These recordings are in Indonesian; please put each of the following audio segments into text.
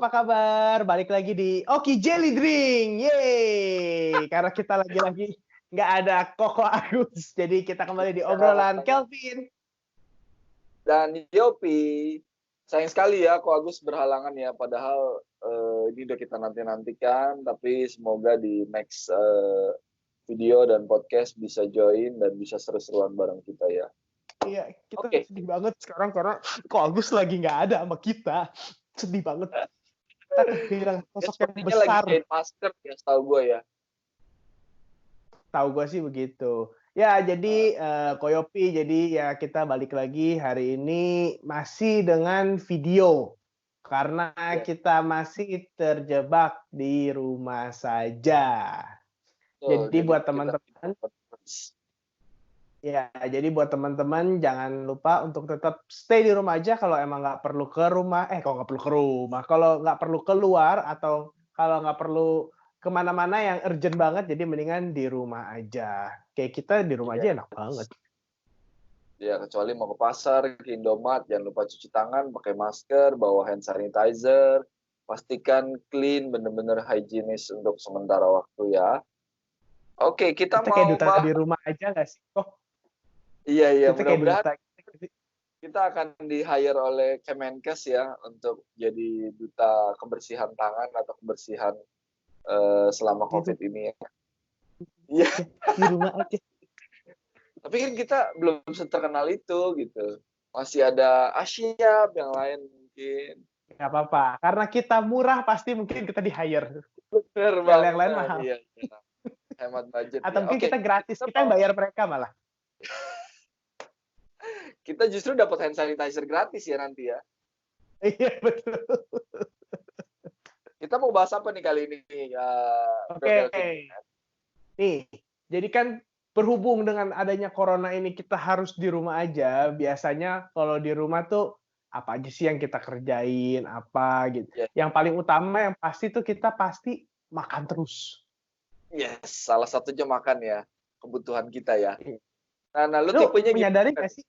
apa kabar? Balik lagi di Oki Jelly Drink. Yeay! Karena kita lagi-lagi nggak ada Koko Agus. Jadi kita kembali di obrolan Kelvin. Dan Yopi. Sayang sekali ya, Ko Agus berhalangan ya. Padahal ini udah kita nanti-nantikan. Tapi semoga di next video dan podcast bisa join dan bisa seru-seruan bareng kita ya. Iya, kita sedih banget sekarang karena Ko Agus lagi nggak ada sama kita. Sedih banget. Kita kehilangan sosok yang besar. Lagi jahit masker ya, setahu gue ya. Tahu gue sih begitu. Ya, jadi Koyopi, jadi ya kita balik lagi hari ini masih dengan video. Karena kita masih terjebak di rumah saja. Jadi buat teman-teman, jadi buat teman-teman jangan lupa untuk tetap stay di rumah aja kalau emang nggak perlu ke rumah. Kalau nggak perlu ke rumah, kalau nggak perlu keluar atau kalau nggak perlu kemana-mana yang urgent banget, jadi mendingan di rumah aja. Kayak kita di rumah aja enak banget. Ya, kecuali mau ke pasar, ke Indomaret, jangan lupa cuci tangan, pakai masker, bawa hand sanitizer, pastikan clean, bener-bener higienis untuk sementara waktu ya. Oke, kita mau kayak duta di rumah aja nggak sih? Iya, mudah-mudahan kita akan di-hire oleh Kemenkes ya untuk jadi duta kebersihan tangan atau kebersihan selama COVID ini ya. Iya. Di rumah aja. Tapi kan kita belum terkenal itu gitu. Masih ada Asyap yang lain mungkin. Nggak apa-apa. Karena kita murah pasti mungkin kita di-hire. Bener banget. Yang lain mahal. Iya. Hemat budget. Atau mungkin kita gratis. Kita yang bayar mereka malah. Kita justru dapat hand sanitizer gratis ya nanti ya. Iya, betul. Kita mau bahas apa nih kali ini? Oke. Nih, jadi kan berhubung dengan adanya corona ini kita harus di rumah aja. Biasanya kalau di rumah tuh apa aja sih yang kita kerjain, apa gitu. Yeah. Yang paling utama yang pasti tuh kita pasti makan terus. Yes, salah satunya makan ya. Kebutuhan kita ya. Nah, lu tipenya menyadari gak sih?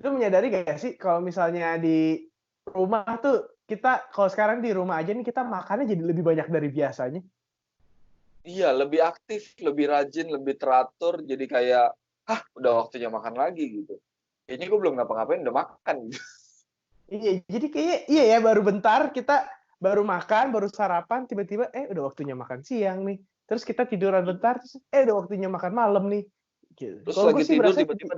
Lu menyadari gak sih kalau misalnya di rumah tuh kita kalau sekarang di rumah aja nih kita makannya jadi lebih banyak dari biasanya. Iya, lebih aktif, lebih rajin, lebih teratur. Jadi kayak, udah waktunya makan lagi gitu. Kayaknya gue belum ngapa-ngapain, udah makan gitu. Iya, jadi kayaknya iya ya baru bentar kita baru makan, baru sarapan, tiba-tiba udah waktunya makan siang nih. Terus kita tiduran bentar, terus udah waktunya makan malam nih. Gitu. Terus kalo lagi tidur tiba-tiba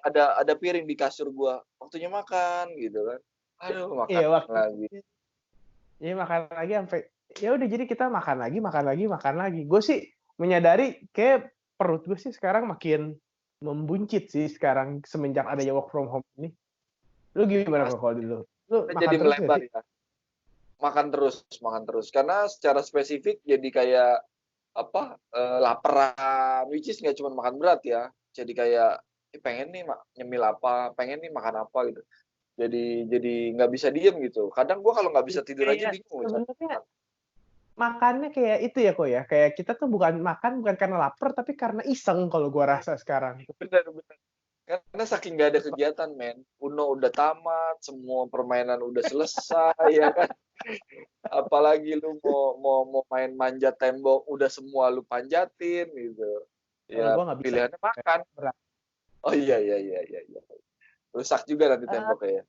ada piring di kasur gue, waktunya makan gitu kan. Aduh, makan lagi. Iya, makan lagi sampai ya udah jadi kita makan lagi. Gue sih menyadari kayak perut gue sih sekarang makin membuncit sih sekarang semenjak adanya work from home ini. Lu gimana kalau dulu? Lu makan jadi terus melebar ya? Makan terus. Karena secara spesifik jadi kayak laparan, which is nggak cuma makan berat ya. Jadi kayak pengen nih nyemil apa, pengen nih makan apa gitu. Jadi nggak bisa diem gitu. Kadang gue kalau nggak bisa tidur aja bingung. Sebenarnya makannya kayak itu ya kok ya. Kayak kita tuh bukan karena lapar, tapi karena iseng kalau gue rasa sekarang. Benar. Karena saking nggak ada kegiatan, men. Uno udah tamat, semua permainan udah selesai, ya kan. Apalagi lu mau main manjat tembok, udah semua lu panjatin gitu. Ya pilihannya makan. Oh iya. Rusak juga nanti temboknya ya.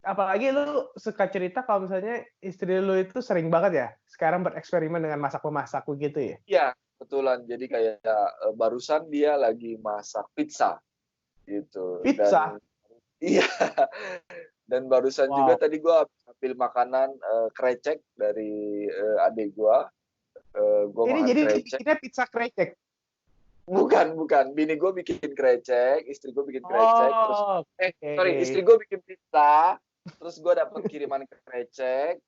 Apalagi lu suka cerita kalau misalnya istri lu itu sering banget ya sekarang bereksperimen dengan masak-memasak begitu ya? Iya, kebetulan. Jadi kayak barusan dia lagi masak pizza gitu. Pizza? Iya. Dan barusan juga tadi gue ambil makanan krecek dari adik gue. Ini jadi bikinnya pizza krecek? Bukan. Bini gue bikin krecek, istri gue bikin krecek. Istri gue bikin pizza. Terus gue dapet kiriman krecek.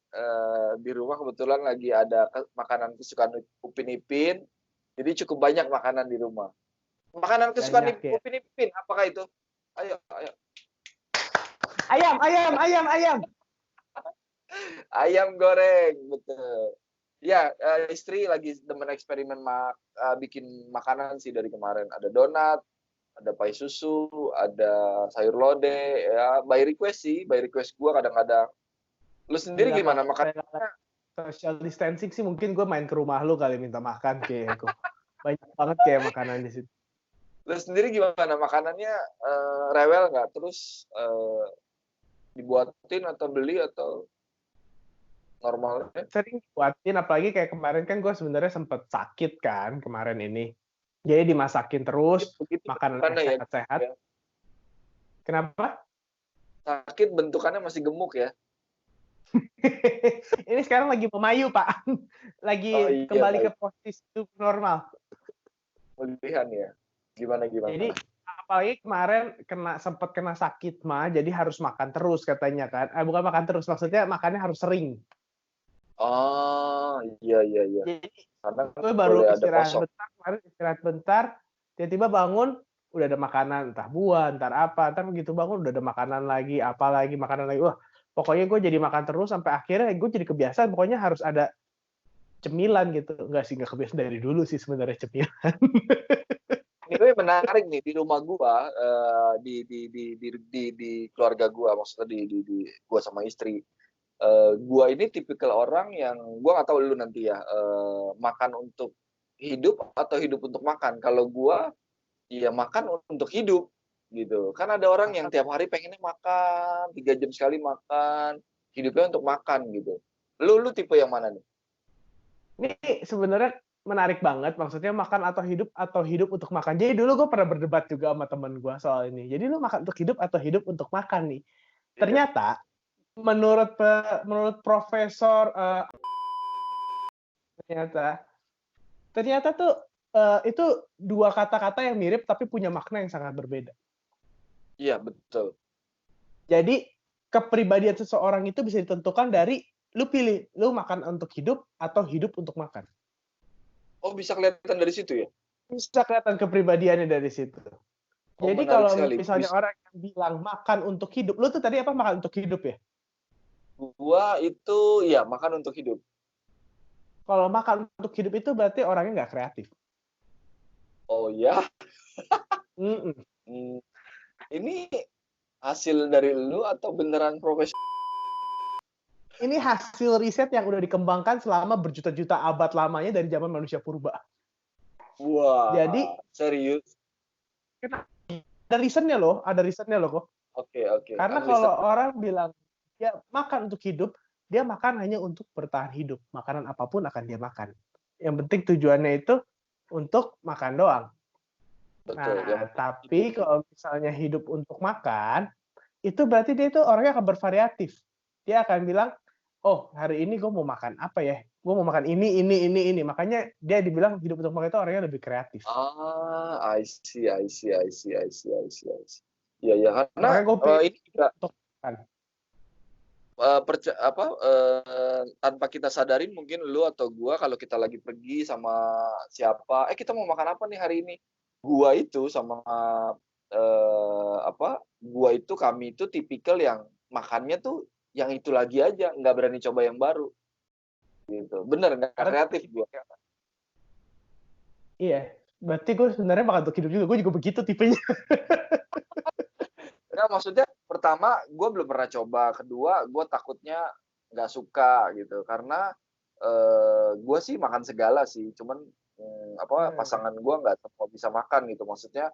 Di rumah kebetulan lagi ada makanan kesukaan Upin Ipin. Jadi cukup banyak makanan di rumah. Makanan kesukaan Upin Ipin, apakah itu? Ayo. Ayam. Ayam goreng, betul. Ya, istri lagi demen eksperimen bikin makanan sih dari kemarin. Ada donat, ada pai susu, ada sayur lodeh, ya by request gue kadang-kadang. Lu sendiri Enggak, gimana kalau makan? saya social distancing sih mungkin gue main ke rumah lu kali minta makan kayak gue. Banyak banget kayak makanan di situ. Lu sendiri gimana makanannya, rewel nggak? Terus dibuatin atau beli atau normalnya? Sering buatin, apalagi kayak kemarin kan gue sebenarnya sempet sakit kan kemarin ini. Jadi dimasakin terus, Begitu makanannya bentukannya ya. sehat-sehat. Kenapa? Sakit bentukannya masih gemuk ya. Ini sekarang lagi memayu, Pak. Oh Lagi iya, kembali ke baik. posisi normal. Pemulihan ya. Gimana Jadi gimana? apalagi kemarin sempat kena sakit mah, jadi harus makan terus katanya kan. Bukan makan terus, maksudnya makannya harus sering. Oh, iya iya iya. Jadi Karena kan gue baru boleh ada istirahat kosong. bentar, kemarin istirahat bentar, tiba-tiba bangun udah ada makanan, entah buah, entar apa, entar begitu bangun udah ada makanan lagi, apa lagi, makanan lagi. Wah, pokoknya gue jadi makan terus sampai akhirnya gue jadi kebiasaan, pokoknya harus ada cemilan gitu. Enggak sih, enggak kebiasaan dari dulu sih sebenarnya cemilan. Ini menarik nih di rumah gua, di keluarga gua, maksudnya di gua sama istri. Gua ini tipikal orang yang gua nggak tahu lu nanti ya, makan untuk hidup atau hidup untuk makan. Kalau gua, ya makan untuk hidup gitu. Kan ada orang yang tiap hari pengennya makan, 3 jam sekali makan, hidupnya untuk makan gitu. Lu tipe yang mana nih? Ini sebenarnya menarik banget, maksudnya makan atau hidup untuk makan. Jadi dulu gue pernah berdebat juga sama temen gue soal ini. Jadi lu makan untuk hidup atau hidup untuk makan nih? Iya. Ternyata menurut menurut profesor ternyata ternyata tuh itu dua kata-kata yang mirip tapi punya makna yang sangat berbeda. Iya, betul. Jadi kepribadian seseorang itu bisa ditentukan dari lu pilih lu makan untuk hidup atau hidup untuk makan. Oh, bisa kelihatan dari situ ya? Bisa kelihatan kepribadiannya dari situ. Oh, Jadi menarik kalau sekali. misalnya orang yang bilang makan untuk hidup, lu tuh tadi apa makan untuk hidup ya? Gua itu ya makan untuk hidup. Kalau makan untuk hidup itu berarti orangnya nggak kreatif. Oh ya? Mm-mm. Hmm, ini hasil dari lu atau beneran profesional? Ini hasil riset yang udah dikembangkan selama berjuta-juta abad lamanya dari zaman manusia purba. Jadi Wah, serius? ada risetnya loh kok. Oke, oke. Karena Riset. kalau orang bilang dia makan untuk hidup, dia makan hanya untuk bertahan hidup. Makanan apapun akan dia makan. Yang penting tujuannya itu untuk makan doang. Betul. Yang Nah, penting tapi hidup. kalau misalnya hidup untuk makan, itu berarti dia itu orangnya akan bervariatif. Dia akan bilang, oh hari ini gue mau makan apa ya? Gue mau makan ini. Makanya dia dibilang hidup untuk makan itu orangnya lebih kreatif. Ah, I see, I see, I see, I see, I see, I see. Iya, ya, karena Makanya gue pilih ini juga untuk makan. tanpa kita sadarin mungkin lu atau gua kalau kita lagi pergi sama siapa, kita mau makan apa nih hari ini? Gua itu sama gua itu kami itu tipikal yang makannya tuh yang itu lagi aja, nggak berani coba yang baru gitu. Bener nggak Karena kreatif gua. iya, berarti gue sebenarnya makan untuk hidup juga. Gue juga begitu tipenya. Nggak, maksudnya pertama gue belum pernah coba, kedua gue takutnya nggak suka gitu karena gue sih makan segala sih, cuman pasangan gue nggak semua bisa makan gitu, maksudnya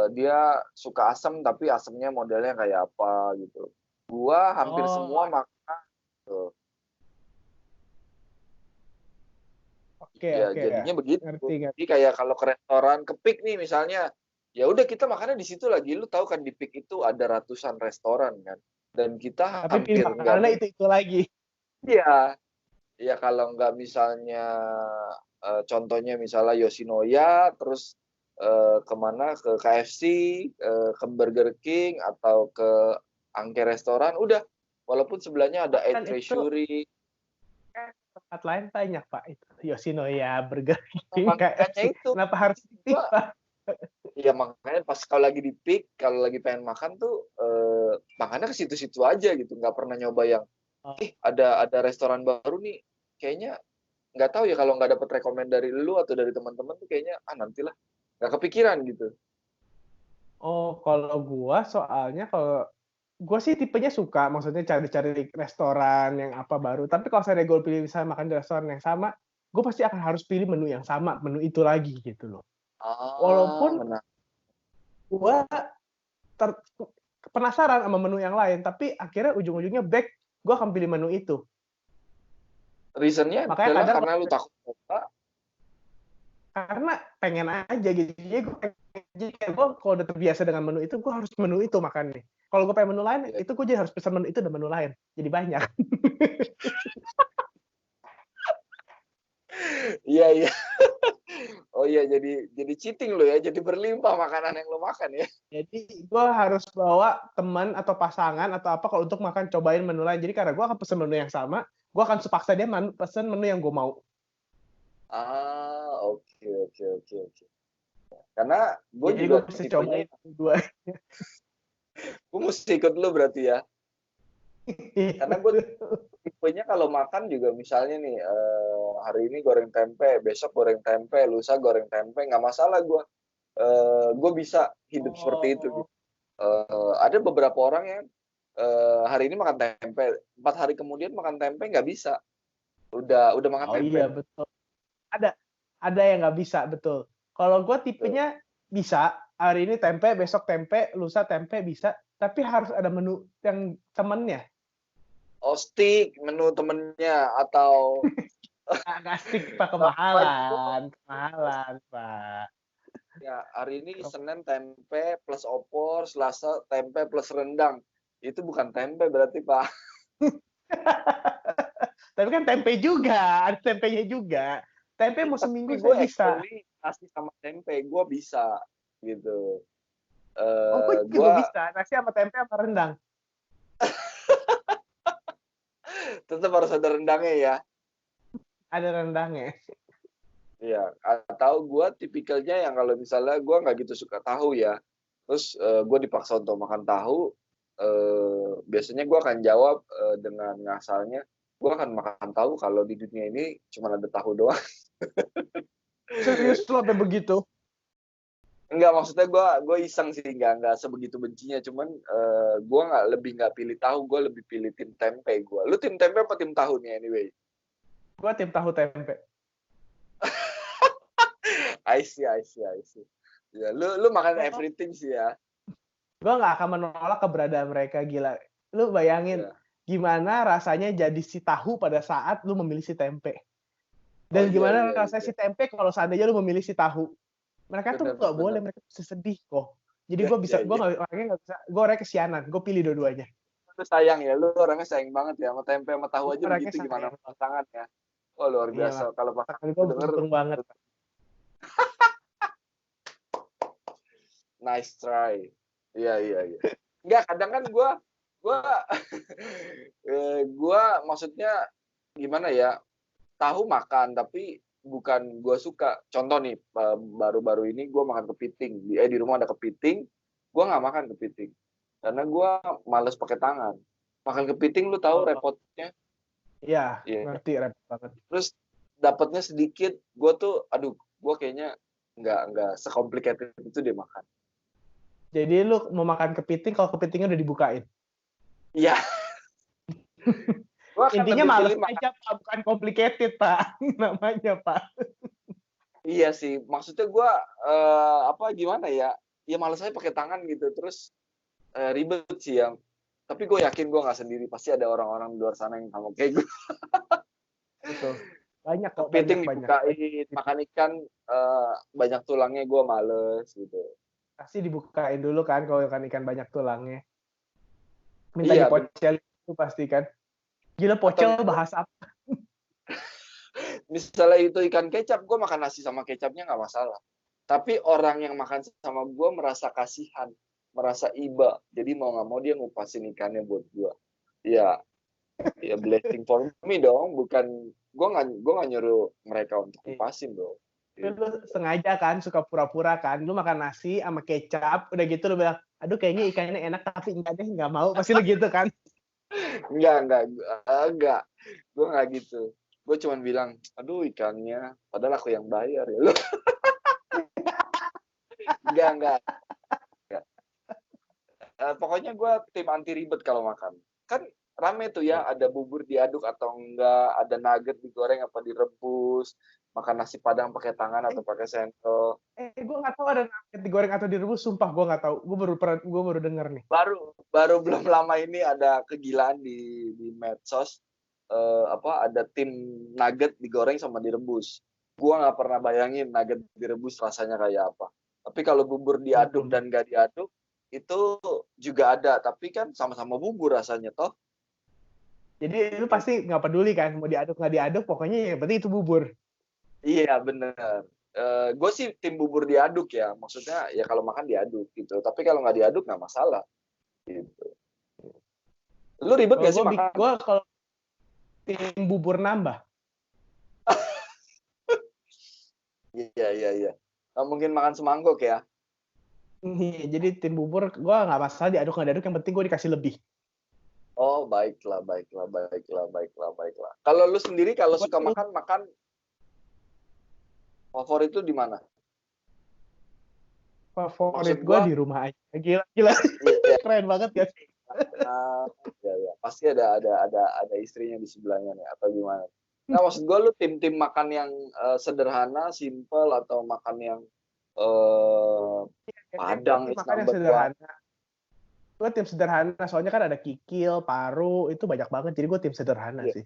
dia suka asam tapi asamnya modelnya kayak apa gitu. Gue hampir semua Oh, makan gitu. oke, Ya oke. jadinya begitu. Ngerti, ngerti. Jadi kayak kalau ke restoran, ke Pik nih misalnya, ya udah kita makannya di situ lagi. Lu tahu kan di Pik itu ada ratusan restoran kan, dan kita Tapi pilih hampir nggak makanannya mungkin. itu lagi. Iya, ya kalau nggak misalnya contohnya misalnya Yoshinoya, terus kemana ke KFC, ke Burger King atau ke Angke Restoran, udah. Walaupun sebelahnya ada Kan Eat itu Treasury. tempat lain banyak Pak. Itu Yoshinoya, Burger Nah, King, makanya KFC. itu, Kenapa harus pilih gua Pak? iya makanya pas kalau lagi di peak, kalau lagi pengen makan tuh makannya ke situ-situ aja gitu, nggak pernah nyoba yang, Oh, ada restoran baru nih, kayaknya nggak tahu ya kalau nggak dapet rekomend dari lu atau dari teman-teman tuh kayaknya nantilah, nggak kepikiran gitu. oh, kalau gua soalnya kalau gue sih tipenya suka, maksudnya cari-cari restoran yang apa baru. Tapi kalau saya gue pilih misalnya makan di restoran yang sama, gue pasti akan harus pilih menu yang sama, menu itu lagi gitu loh. Walaupun Menarik. gue penasaran sama menu yang lain, tapi akhirnya ujung-ujungnya back, gue akan pilih menu itu. Reasonnya Makanya adalah kadang karena lu takut lupa. Karena pengen aja gitu. Jadi gue kalau udah terbiasa dengan menu itu, gue harus menu itu makannya. Kalau gue pengen menu lain, Ya. itu gue jadi harus pesan menu itu dan menu lain. Jadi banyak. Iya, iya. Oh iya, jadi cheating lo ya, jadi berlimpah makanan yang lo makan ya. Jadi gue harus bawa teman atau pasangan atau apa kalau untuk makan cobain menu lain. Jadi karena gue akan pesan menu yang sama, gue akan sepaksa dia pesan menu yang gue mau. Oke, oke, oke, oke. Karena gue Jadi juga gue bisa tipenya, cobain dua. gue mesti ikut lo berarti ya. Karena gue tipenya kalau makan juga misalnya nih, hari ini goreng tempe, besok goreng tempe, lusa goreng tempe, nggak masalah gue. Gue bisa hidup seperti itu. Gitu. Ada beberapa orang yang hari ini makan tempe, 4 hari kemudian makan tempe nggak bisa. Udah makan Oh tempe. iya betul. Ada yang nggak bisa betul. Kalau gue tipenya bisa hari ini tempe, besok tempe, lusa tempe bisa, tapi harus ada menu yang temennya. Oh, stick menu temennya atau Nggak stick pak, kemahalan pak. Ya, hari ini Senin tempe plus opor, Selasa tempe plus rendang. Itu bukan tempe berarti, Pak. Tapi kan tempe juga, ada tempenya juga. Tempe mau Tapi seminggu gue saya bisa. actually nasi sama tempe, gue bisa gitu. Oh, gue Gue juga bisa. Nasi sama tempe sama rendang. tetap harus ada rendangnya ya. Ada rendangnya. Iya, atau gue tipikalnya yang kalau misalnya gue nggak gitu suka tahu ya. Terus gue dipaksa untuk makan tahu, biasanya gue akan jawab dengan ngasalnya, gue akan makan tahu kalau di dunia ini cuma ada tahu doang. Serius lo sampai begitu? Enggak, maksudnya gue iseng sih, enggak sebegitu bencinya, cuman gue nggak pilih tahu, gue lebih pilih tim tempe gue. Lu tim tempe apa tim tahu nih anyway? Gue tim tahu tempe. I see. Ya, lu makan everything sih ya. Gue nggak akan menolak keberadaan mereka, gila. Lu bayangin gimana rasanya jadi si tahu pada saat lu memilih si tempe. Dan gimana rasanya si tempe kalau seandainya lu memilih si tahu. Mereka tuh nggak boleh, mereka bisa sedih kok. Jadi gue orangnya nggak bisa, gue orangnya kesianan, gue pilih dua-duanya. Lu sayang ya, lu orangnya sayang banget ya, sama tempe sama tahu aja begitu, gimana pasangan ya. Oh luar biasa, kalau pasangan gue denger. banget. Nice try. Iya. Enggak, kadang kan gue maksudnya gimana ya, tahu makan tapi bukan gue suka. Contoh nih, baru-baru ini gue makan kepiting. Di rumah ada kepiting, gue nggak makan kepiting karena gue males pakai tangan. Makan kepiting lu tahu repotnya? Iya, ngerti, repot banget. Terus dapatnya sedikit, gue tuh aduh, gue kayaknya nggak sekomplikated itu dia makan. Jadi lu mau makan kepiting kalau kepitingnya udah dibukain? Iya. Intinya males aja Pak, bukan complicated Pak. Namanya Pak. Iya sih, maksudnya gue gimana ya? Ya males aja pakai tangan gitu, terus ribet sih ya. Tapi gue yakin gue nggak sendiri, pasti ada orang-orang di luar sana yang sama kayak gue. Betul. Banyak kok. Kepiting dibukain, makan ikan banyak tulangnya gue males gitu. Pasti dibukain dulu kan kalau ikan banyak tulangnya. Minta dipocel itu pasti kan. Gila, pocel bahasa apa? Misalnya itu ikan kecap, gue makan nasi sama kecapnya nggak masalah. Tapi orang yang makan sama gue merasa kasihan, merasa iba. Jadi mau nggak mau dia ngupasin ikannya buat gue. Ya blessing for me dong. Bukan gue nggak nyuruh mereka untuk ngupasin dong. Lu sengaja kan, suka pura-pura kan, lu makan nasi sama kecap, udah gitu lu bilang, aduh kayaknya ikannya enak tapi enggak deh, nggak mau, pasti lu gitu kan? Enggak, gue nggak gitu. Gue cuma bilang, aduh ikannya, padahal aku yang bayar ya lu. Enggak. pokoknya gue tim anti ribet kalau makan. Kan rame tuh ya, ada bubur diaduk atau enggak, ada nugget digoreng apa direbus, makan nasi padang pakai tangan atau pakai sendok. Gue nggak tahu ada nugget digoreng atau direbus, sumpah gue nggak tahu. Gue baru denger nih. Baru belum lama ini ada kegilaan di medsos, ada tim nugget digoreng sama direbus. Gue nggak pernah bayangin nugget direbus rasanya kayak apa. Tapi kalau bubur diaduk dan nggak diaduk, itu juga ada. Tapi kan sama-sama bubur rasanya toh. Jadi lu pasti nggak peduli kan mau diaduk nggak diaduk, pokoknya yang penting itu bubur. Iya bener. Gue sih tim bubur diaduk ya. Maksudnya ya kalau makan diaduk gitu. Tapi kalau nggak diaduk nggak masalah. Gitu. Lu ribet nggak sih makan? Gue kalau tim bubur nambah. Iya. Nggak mungkin makan semangkuk ya. Jadi tim bubur gue nggak masalah diaduk nggak diaduk, yang penting gue dikasih lebih. Oh baiklah. Kalau lu sendiri kalau suka makan favorit itu di mana? Favorit gue di rumah aja. Gila. Iya. Keren banget ya. Ya. Pasti ada istrinya di sebelahnya nih atau gimana? Nah maksud gue lu tim makan yang sederhana, simple atau makan yang padang makan yang sederhana. Gue tim sederhana, soalnya kan ada kikil, paru, itu banyak banget. Jadi gue tim sederhana sih.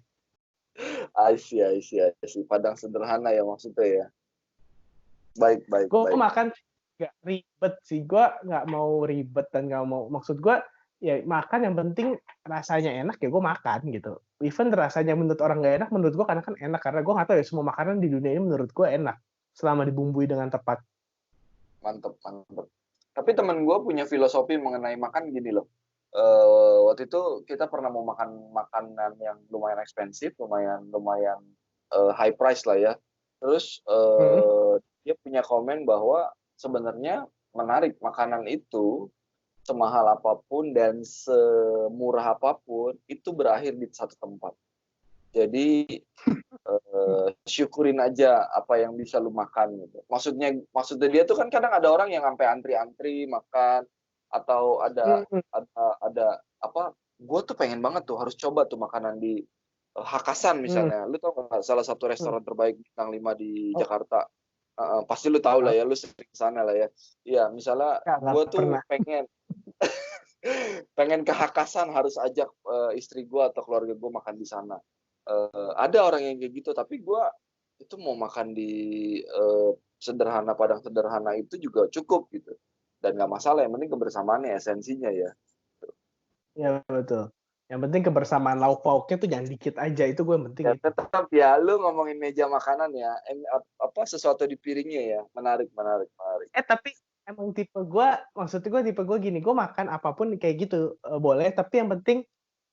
I see. Padang sederhana ya maksudnya ya. Baik. Gue makan nggak ribet sih. Gue nggak mau ribet dan nggak mau, maksud gue ya makan yang penting rasanya enak ya gue makan gitu. Even rasanya menurut orang nggak enak, menurut gue karena kan enak, karena gue nggak tahu ya semua makanan di dunia ini menurut gue enak selama dibumbui dengan tepat. Mantep. Tapi temen gue punya filosofi mengenai makan gini loh. Waktu itu kita pernah mau makan makanan yang lumayan ekspensif, lumayan high price lah ya. Terus dia punya komen bahwa sebenarnya menarik makanan itu semahal apapun dan semurah apapun itu berakhir di satu tempat. Jadi syukurin aja apa yang bisa lu makan gitu. Maksudnya dia tuh kan kadang ada orang yang sampai antri-antri makan atau ada apa? Gue tuh pengen banget tuh harus coba tuh makanan di Hakasan misalnya. Lu tau nggak salah satu restoran terbaik bintang 5 di Jakarta? Pasti lu tahu lah ya, lu sering kesana lah ya. Iya, misalnya gue tuh pengen ke Hakasan, harus ajak istri gue atau keluarga gue makan di sana. Ada orang yang kayak gitu, tapi gue itu mau makan di padang sederhana itu juga cukup gitu, dan nggak masalah, yang penting kebersamaannya esensinya ya. Ya betul. Yang penting kebersamaan lauk pauknya tuh jangan dikit aja, itu gue yang penting. Ya, tetap ya, lu ngomongin meja makanan ya, sesuatu di piringnya ya, menarik. Tapi emang maksudnya tipe gue gini, gue makan apapun kayak gitu boleh, tapi yang penting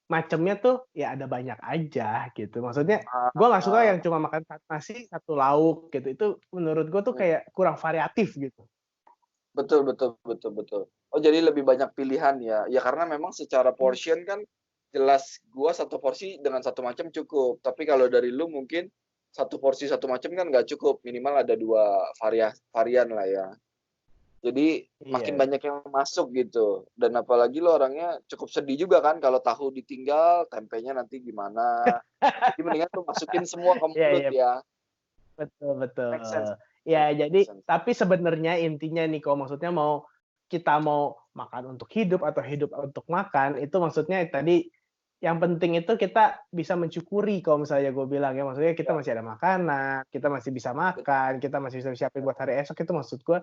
macamnya tuh ya ada banyak aja gitu. Maksudnya gue nggak suka yang cuma makan nasi satu lauk gitu. Itu menurut gue tuh kayak kurang variatif gitu. Betul. Oh jadi lebih banyak pilihan ya? Ya karena memang secara portion kan jelas gue satu porsi dengan satu macam cukup. Tapi kalau dari lu mungkin satu porsi satu macam kan nggak cukup. Minimal ada 2 varian lah ya. Jadi makin banyak yang masuk gitu. Dan apalagi lo orangnya cukup sedih juga kan kalau tahu ditinggal, tempenya nanti gimana. Jadi mendingan tuh masukin semua ke mulut ya. Betul. Ya jadi tapi sebenarnya intinya nih, kalau maksudnya kita mau makan untuk hidup atau hidup untuk makan, itu maksudnya tadi yang penting itu kita bisa mensyukuri, kalau misalnya gue bilang ya, maksudnya kita masih ada makanan, kita masih bisa makan, kita masih bisa siapin buat hari esok, itu maksud gue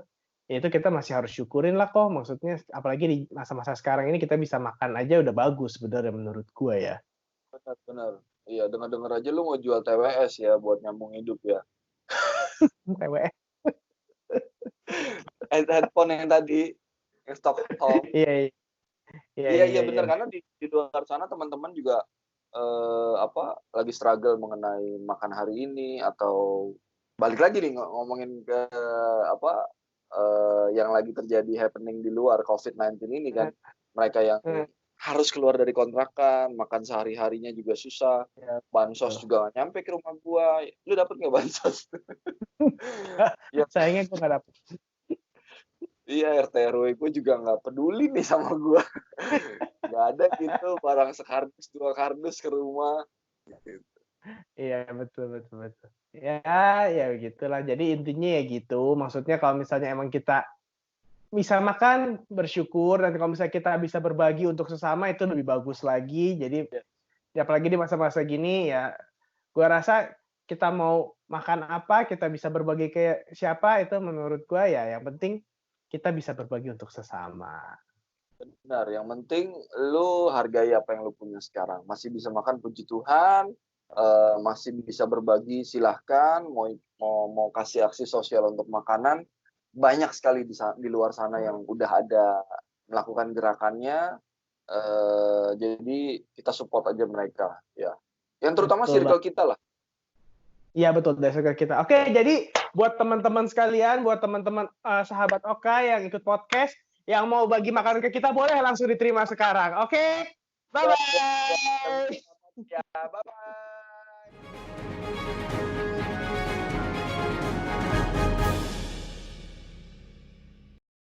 ya itu kita masih harus syukurin lah kok. Maksudnya apalagi di masa-masa sekarang ini kita bisa makan aja udah bagus sebenarnya menurut gue ya. Benar. Iya, dengar aja lu mau jual TWS ya buat nyambung hidup ya. TWS. Headphone yang tadi yang Stockholm. Iya benar, karena di luar sana teman-teman juga lagi struggle mengenai makan hari ini, atau balik lagi nih ngomongin ke yang lagi terjadi happening di luar COVID-19 ini kan, mereka yang harus keluar dari kontrakan, makan sehari-harinya juga susah, bansos juga nggak nyampe ke rumah gua. Lu dapet nggak bansos? Sayangnya gua nggak dapet. Iya, RT RW gue juga nggak peduli nih sama gue. Nggak ada gitu barang sekardus 2 kardus ke rumah, gitu. Iya, betul betul betul. Ya, ya begitulah. Jadi intinya ya gitu, maksudnya kalau misalnya emang kita bisa makan, bersyukur, dan kalau misalnya kita bisa berbagi untuk sesama itu lebih bagus lagi. Jadi, Ya, ya apalagi di masa-masa gini ya, gua rasa kita mau makan apa, kita bisa berbagi ke siapa, itu menurut gua ya yang penting kita bisa berbagi untuk sesama. benar, yang penting lu hargai apa yang lu punya sekarang. Masih bisa makan, puji Tuhan, masih bisa berbagi, silahkan, mau kasih aksi sosial untuk makanan, banyak sekali di luar sana yang udah ada melakukan gerakannya, jadi kita support aja mereka, ya. Yang terutama Betul, Bang. circle kita lah. Iya betul, dasar kita. Oke, jadi buat teman-teman sekalian, buat teman-teman sahabat Oka yang ikut podcast, yang mau bagi makanan ke kita boleh langsung diterima sekarang. Oke, bye Ya, bye. ya, bye-bye.